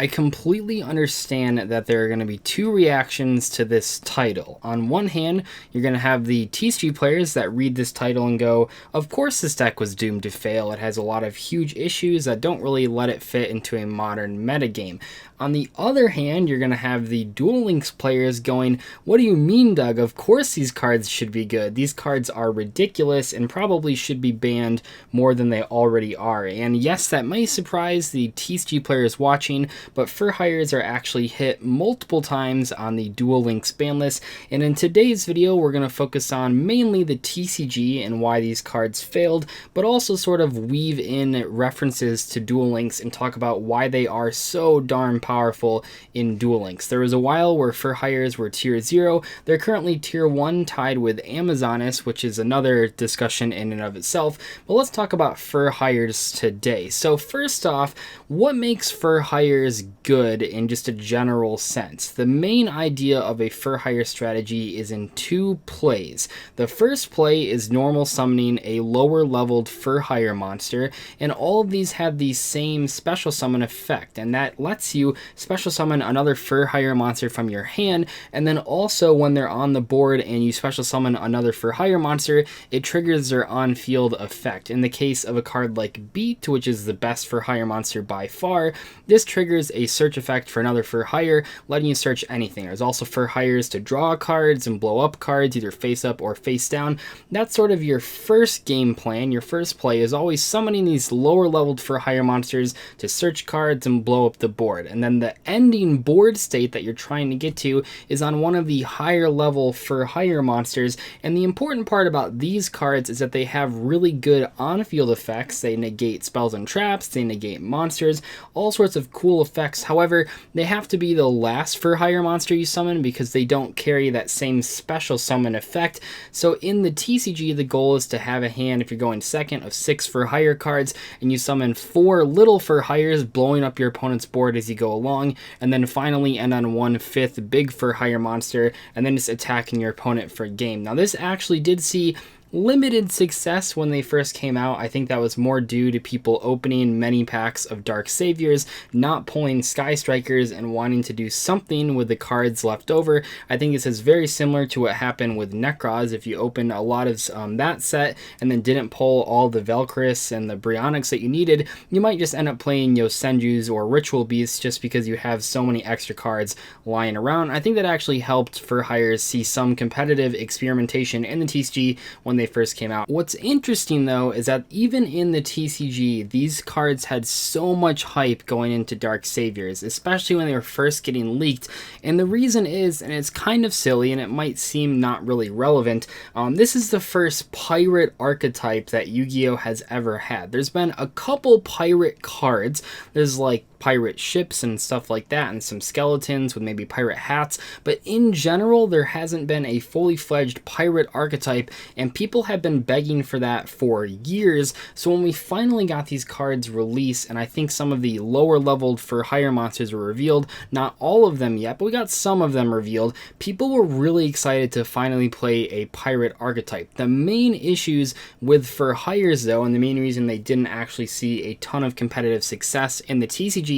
I completely understand that there are going to be two reactions to this title. On one hand, you're going to have the TCG players that read this title and go, of course this deck was doomed to fail. It has a lot of huge issues that don't really let it fit into a modern metagame. On the other hand, you're going to have the Duel Links players going, what do you mean, Doug? Of course these cards should be good. These cards are ridiculous and probably should be banned more than they already are. And yes, that may surprise the TCG players watching, but Fur Hires are actually hit multiple times on the Duel Links ban list. And in today's video, we're going to focus on mainly the TCG and why these cards failed, but also sort of weave in references to Duel Links and talk about why they are so darn powerful in Duel Links. There was a while where Fur Hires were tier 0. They're currently tier 1, tied with Amazonas, which is another discussion in and of itself. But let's talk about Fur Hires today. So first off, what makes Fur Hires good in just a general sense? The main idea of a Fur Hire strategy is in two plays. The first play is normal summoning a lower leveled Fur Hire monster, and all of these have the same special summon effect, and that lets you special summon another Fur Hire monster from your hand, and then also when they're on the board and you special summon another Fur Hire monster, it triggers their on-field effect. In the case of a card like Beat, which is the best Fur Hire monster by far, this triggers a search effect for another Fur Hire, letting you search anything. There's also Fur Hires to draw cards and blow up cards, either face up or face down. That's sort of your first game plan. Your first play is always summoning these lower leveled Fur Hire monsters to search cards and blow up the board. And then the ending board state that you're trying to get to is on one of the higher level Fur Hire monsters. And the important part about these cards is that they have really good on-field effects. They negate spells and traps, they negate monsters, all sorts of cool effects. However, they have to be the last Fur Hire monster you summon because they don't carry that same special summon effect. So in the TCG, the goal is to have a hand, if you're going second, of 6 Fur Hire cards, and you summon 4 little Fur Hires, blowing up your opponent's board as you go along, and then finally end on 1/5 big Fur Hire monster, and then just attacking your opponent for game. Now this actually did see limited success when they first came out. I think that was more due to people opening many packs of Dark Saviors, not pulling Sky Strikers, and wanting to do something with the cards left over. I think this is very similar to what happened with Necros. If you open a lot of that set and then didn't pull all the Velcris and the Brionix that you needed, you might just end up playing Yosenjus or Ritual Beasts just because you have so many extra cards lying around. I think that actually helped Fur Hires see some competitive experimentation in the TCG when they first came out. What's interesting though is that even in the TCG, these cards had so much hype going into Dark Saviors, especially when they were first getting leaked. And the reason is, and it's kind of silly and it might seem not really relevant, this is the first pirate archetype that Yu-Gi-Oh has ever had. There's been a couple pirate cards. There's like pirate ships and stuff like that, and some skeletons with maybe pirate hats, but in general there hasn't been a fully fledged pirate archetype, and people have been begging for that for years. So when we finally got these cards released, and I think some of the lower leveled Fur Hire monsters were revealed, not all of them yet, but we got some of them revealed, people were really excited to finally play a pirate archetype. The main issues with Fur Hires though, and the main reason they didn't actually see a ton of competitive success in the TCG,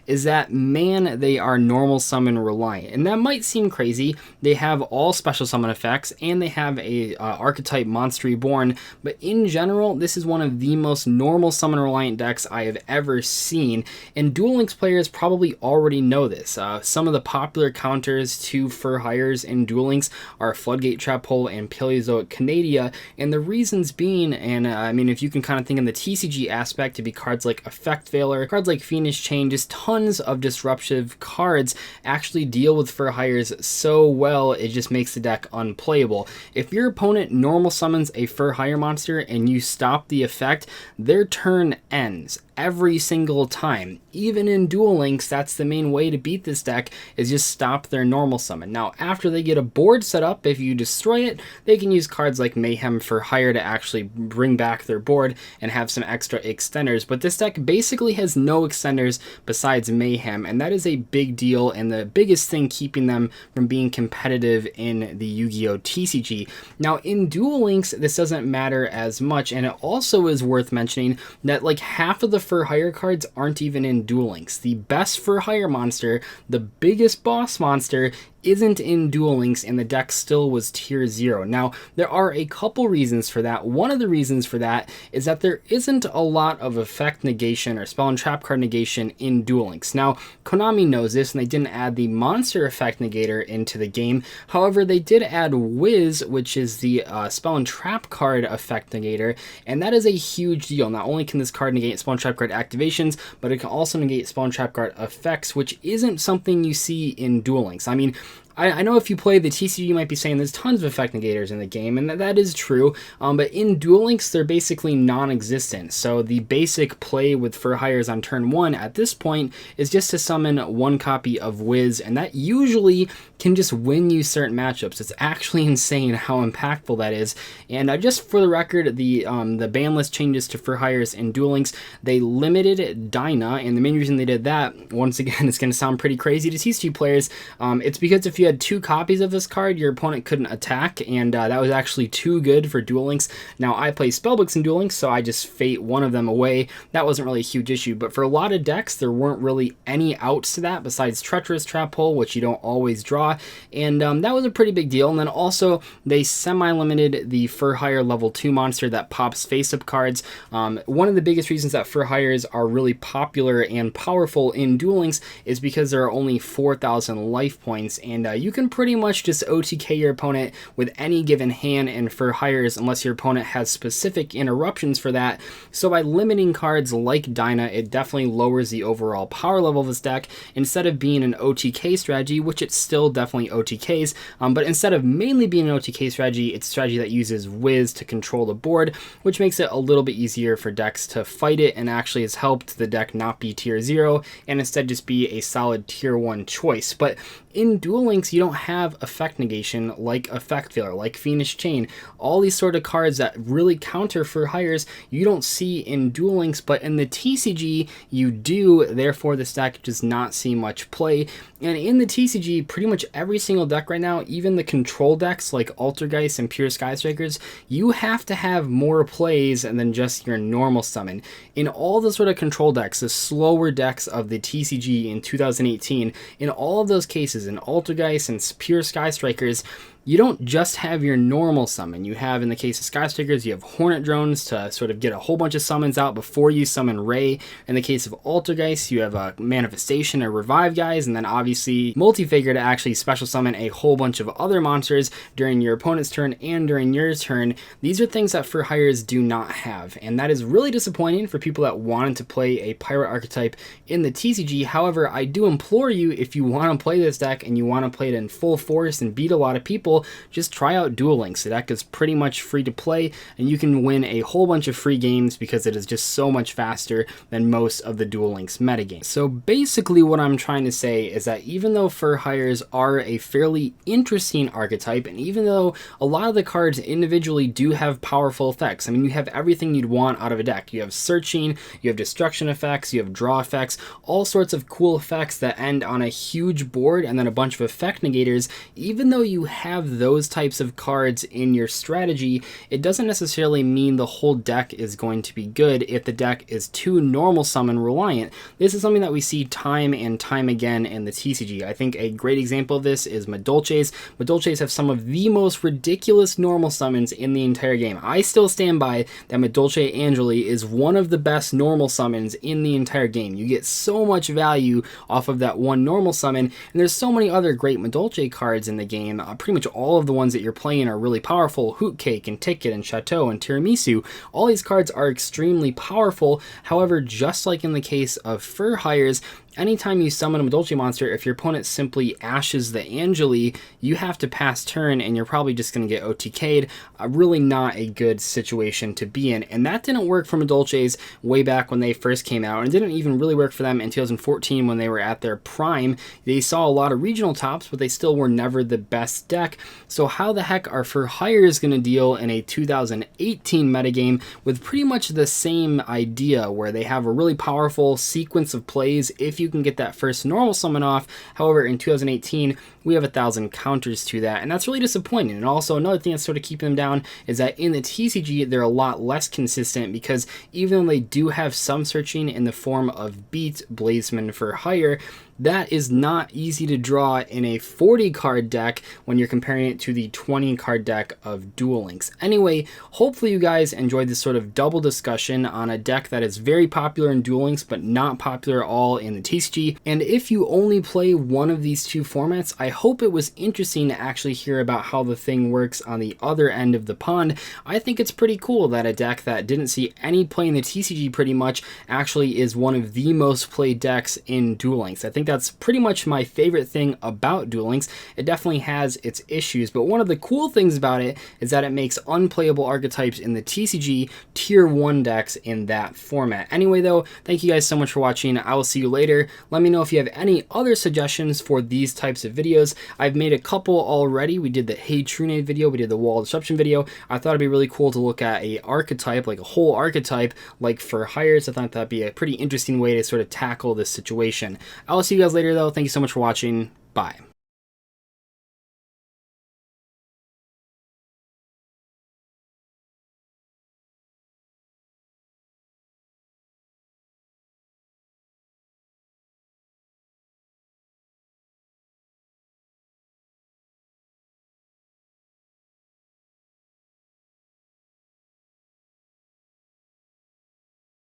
is that, man, they are normal summon reliant. And that might seem crazy. They have all special summon effects, and they have a archetype Monster Reborn, but in general, this is one of the most normal summon reliant decks I have ever seen, and Duel Links players probably already know this. Some of the popular counters to Fur Hires in Duel Links are Floodgate Trap Hole and Paleozoic Canadia, and the reasons being, and I mean, if you can kind of think in the TCG aspect, to be cards like Effect Veiler, cards like Fiendish Chain, just tons of disruptive cards actually deal with Fur Hires so well, it just makes the deck unplayable. If your opponent normal summons a Fur Hire monster and you stop the effect, their turn ends every single time. Even in Duel Links, that's the main way to beat this deck, is just stop their normal summon. Now, after they get a board set up, if you destroy it, they can use cards like Mayhem Fur Hire to actually bring back their board and have some extra extenders. But this deck basically has no extenders besides Mayhem, and that is a big deal and the biggest thing keeping them from being competitive in the Yu-Gi-Oh! TCG. Now, in Duel Links, this doesn't matter as much, and it also is worth mentioning that like half of the for hire cards aren't even in Duel Links. The best for hire monster, the biggest boss monster, isn't in Duel Links, and the deck still was tier 0. Now, there are a couple reasons for that. One of the reasons for that is that there isn't a lot of effect negation or spell and trap card negation in Duel Links. Now, Konami knows this, and they didn't add the monster effect negator into the game. However, they did add Wiz, which is the spell and trap card effect negator, and that is a huge deal. Not only can this card negate spell and trap card activations, but it can also negate spell and trap card effects, which isn't something you see in Duel Links. I mean, I know if you play the TCG, you might be saying there's tons of effect negators in the game, and that is true, but in Duel Links, they're basically non-existent. So the basic play with for hires on turn 1 at this point is just to summon 1 copy of Wiz, and that usually can just win you certain matchups. It's actually insane how impactful that is. And just for the record, the ban list changes to for hires in Duel Links, they limited Dyna, and the main reason they did that, once again, it's going to sound pretty crazy to TCG players, it's because if you had 2 copies of this card, your opponent couldn't attack, and that was actually too good for Duel Links. Now, I play Spellbooks in Duel Links, so I just fate one of them away. That wasn't really a huge issue, but for a lot of decks, there weren't really any outs to that besides Treacherous Trap Hole, which you don't always draw, and that was a pretty big deal. And then also, they semi-limited the for hire level 2 monster that pops face-up cards. One of the biggest reasons that for hires are really popular and powerful in Duel Links is because there are only 4,000 life points, and you can pretty much just OTK your opponent with any given hand and for hires unless your opponent has specific interruptions for that. So by limiting cards like Dyna, it definitely lowers the overall power level of this deck. Instead of being an OTK strategy, which it still definitely OTKs, but instead of mainly being an OTK strategy, it's a strategy that uses Wiz to control the board, which makes it a little bit easier for decks to fight it, and actually has helped the deck not be tier 0 and instead just be a solid tier 1 choice. But in Duel Links, you don't have effect negation like Effect Failure, like Fiendish Chain. All these sort of cards that really counter for hires, you don't see in Duel Links, but in the TCG, you do. Therefore, this deck does not see much play. And in the TCG, pretty much every single deck right now, even the control decks like Altergeist and Pure Skystrikers, you have to have more plays than just your normal summon. In all the sort of control decks, the slower decks of the TCG in 2018, in all of those cases, in Altergeist and Pure Skystrikers, you don't just have your normal summon. You have, in the case of Skystrikers, you have Hornet Drones to sort of get a whole bunch of summons out before you summon Ray. In the case of Altergeist, you have a Manifestation or Revive guys, and then obviously Multifigure to actually special summon a whole bunch of other monsters during your opponent's turn and during your turn. These are things that for hires do not have, and that is really disappointing for people that wanted to play a pirate archetype in the TCG. However, I do implore you, if you want to play this deck and you want to play it in full force and beat a lot of people, just try out Duel Links. The deck is pretty much free to play, and you can win a whole bunch of free games because it is just so much faster than most of the Duel Links metagames. So basically what I'm trying to say is that even though for hires are a fairly interesting archetype, and even though a lot of the cards individually do have powerful effects, I mean, you have everything you'd want out of a deck. You have searching, you have destruction effects, you have draw effects, all sorts of cool effects that end on a huge board, and then a bunch of effect negators. Even though you have those types of cards in your strategy, it doesn't necessarily mean the whole deck is going to be good if the deck is too normal summon reliant. This is something that we see time and time again in the TCG. I think a great example of this is Madolches. Madolches have some of the most ridiculous normal summons in the entire game. I still stand by that Madolche Angeli is one of the best normal summons in the entire game. You get so much value off of that one normal summon, and there's so many other great Madolche cards in the game. Pretty much all of the ones that you're playing are really powerful. Hoot Cake and Ticket and Chateau and Tiramisu. All these cards are extremely powerful. However, just like in the case of for hires, anytime you summon a Madolche monster, if your opponent simply ashes the Angeli, you have to pass turn, and you're probably just going to get OTK'd. Really not a good situation to be in, and that didn't work for Madolches way back when they first came out, and didn't even really work for them in 2014 when they were at their prime. They saw a lot of regional tops, but they still were never the best deck. So how the heck are for hires going to deal in a 2018 metagame with pretty much the same idea, where they have a really powerful sequence of plays if you you can get that first normal summon off. However, in 2018, we have 1,000 counters to that, and that's really disappointing. And also another thing that's sort of keeping them down is that in the TCG, they're a lot less consistent, because even though they do have some searching in the form of Beat, Blazeman for hire, that is not easy to draw in a 40 card deck when you're comparing it to the 20 card deck of Duel Links. Anyway, hopefully you guys enjoyed this sort of double discussion on a deck that is very popular in Duel Links but not popular at all in the TCG. And if you only play one of these two formats, I hope it was interesting to actually hear about how the thing works on the other end of the pond. I think it's pretty cool that a deck that didn't see any play in the TCG pretty much actually is one of the most played decks in Duel Links. I think that's pretty much my favorite thing about Duel Links. It definitely has its issues, but one of the cool things about it is that it makes unplayable archetypes in the TCG tier 1 decks in that format. Anyway though, thank you guys so much for watching. I will see you later. Let me know if you have any other suggestions for these types of videos. I've made a couple already. We did the Hey Trune video, we did the Wall Disruption video. I thought it'd be really cool to look at a archetype, like a whole archetype, like for hires. I thought that'd be a pretty interesting way to sort of tackle this situation. I will see you guys later though. Thank you so much for watching. Bye.